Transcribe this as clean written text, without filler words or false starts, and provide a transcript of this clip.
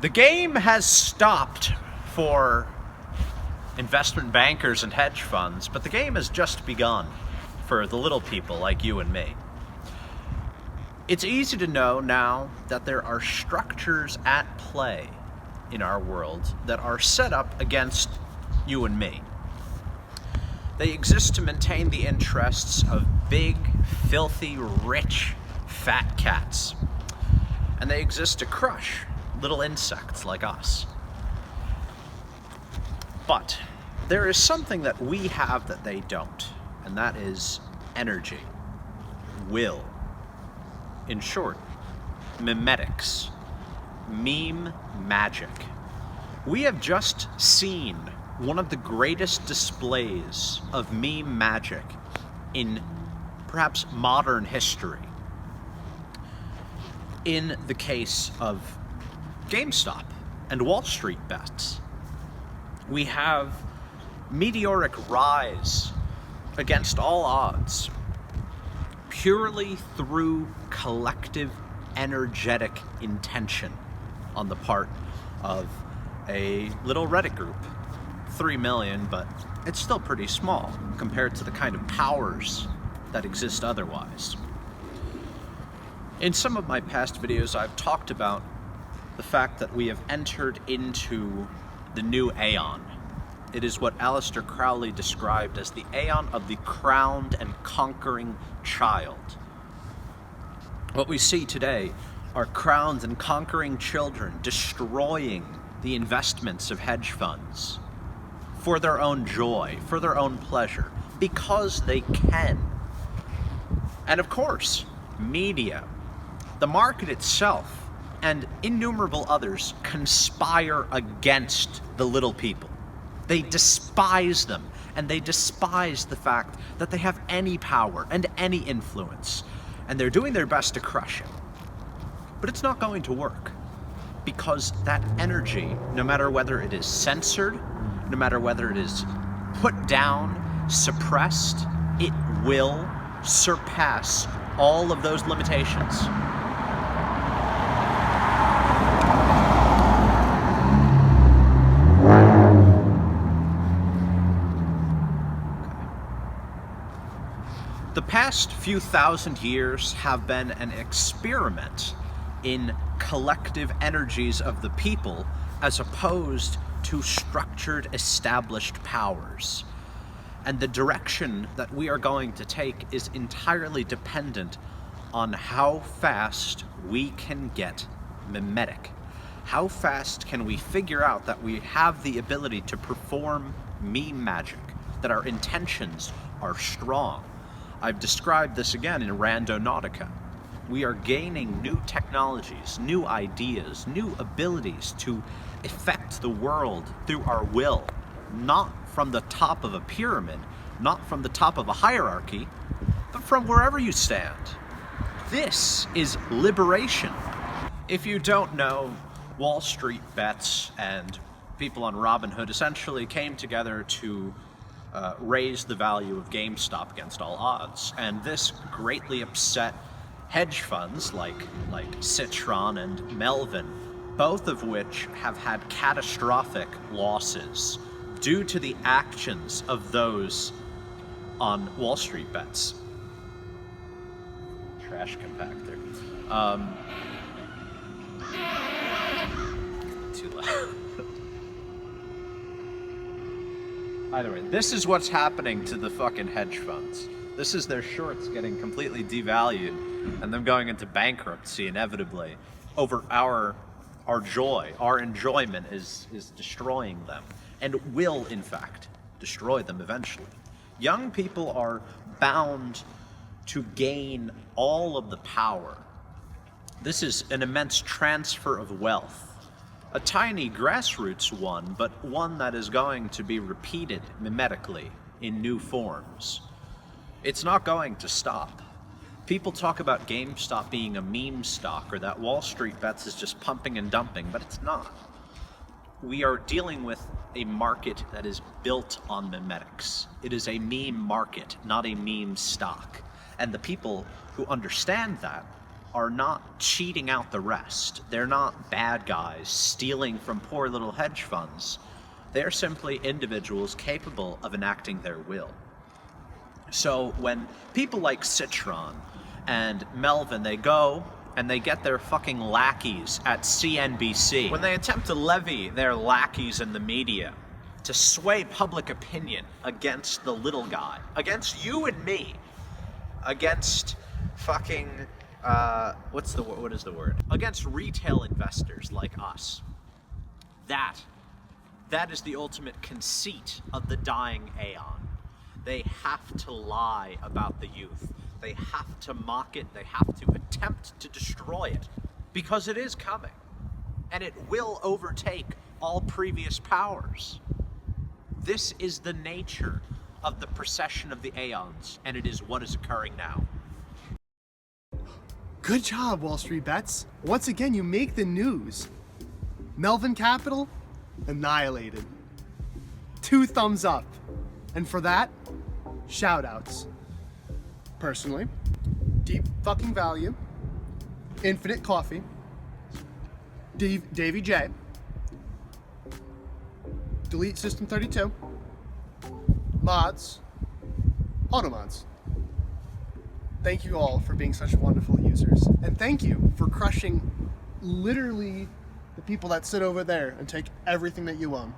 The game has stopped for investment bankers and hedge funds, but the game has just begun for the little people like you and me. It's easy to know now that there are structures at play in our world that are set up against you and me. They exist to maintain the interests of big, filthy, rich, fat cats. And they exist to crush little insects like us. But there is something that we have that they don't, and that is energy, will. In short, memetics, meme magic. We have just seen one of the greatest displays of meme magic in perhaps modern history. In the case of GameStop and WallStreetBets, we have meteoric rise against all odds, purely through collective energetic intention on the part of a little Reddit group. 3 million, but it's still pretty small compared to the kind of powers that exist otherwise. In some of my past videos, I've talked about the fact that we have entered into the new aeon. It is what Aleister Crowley described as the aeon of the crowned and conquering child. What we see today are crowned and conquering children destroying the investments of hedge funds for their own joy, for their own pleasure, because they can. And of course, media, the market itself, and innumerable others conspire against the little people. They despise them, and they despise the fact that they have any power and any influence, and they're doing their best to crush it. But it's not going to work, because that energy, no matter whether it is censored, no matter whether it is put down, suppressed, it will surpass all of those limitations. The past few thousand years have been an experiment in collective energies of the people as opposed to structured, established powers. And the direction that we are going to take is entirely dependent on how fast we can get memetic. How fast can we figure out that we have the ability to perform meme magic, that our intentions are strong. I've described this again in Randonautica. We are gaining new technologies, new ideas, new abilities to affect the world through our will, not from the top of a pyramid, not from the top of a hierarchy, but from wherever you stand. This is liberation. If you don't know, WallStreetBets and people on Robinhood essentially came together to raise the value of GameStop against all odds, and this greatly upset hedge funds like Citron and Melvin, both of which have had catastrophic losses due to the actions of those on WallStreetBets. Trash compactor. Too loud. Either way, this is what's happening to the fucking hedge funds. This is their shorts getting completely devalued and them going into bankruptcy inevitably over our joy. Our enjoyment is destroying them and will, in fact, destroy them eventually. Young people are bound to gain all of the power. This is an immense transfer of wealth. A tiny grassroots one, but one that is going to be repeated memetically in new forms. It's not going to stop. People talk about GameStop being a meme stock or that WallStreetBets is just pumping and dumping, but it's not. We are dealing with a market that is built on memetics. It is a meme market, not a meme stock. And the people who understand that are not cheating out the rest. They're not bad guys stealing from poor little hedge funds. They're simply individuals capable of enacting their will. So when people like Citron and Melvin, they go and they get their fucking lackeys at CNBC, when they attempt to levy their lackeys in the media to sway public opinion against the little guy, against you and me, against fucking, what is the word? Against retail investors like us. That is the ultimate conceit of the dying aeon. They have to lie about the youth. They have to mock it. They have to attempt to destroy it, because it is coming, and it will overtake all previous powers. This is the nature of the procession of the aeons, and it is what is occurring now. Good job, WallStreetBets. Once again, you make the news. Melvin Capital, annihilated. 2 thumbs up. And for that, shout outs. Personally, Deep Fucking Value, Infinite Coffee, Davey J, Delete System 32, Mods, Automods. Thank you all for being such wonderful users. And thank you for crushing literally the people that sit over there and take everything that you own.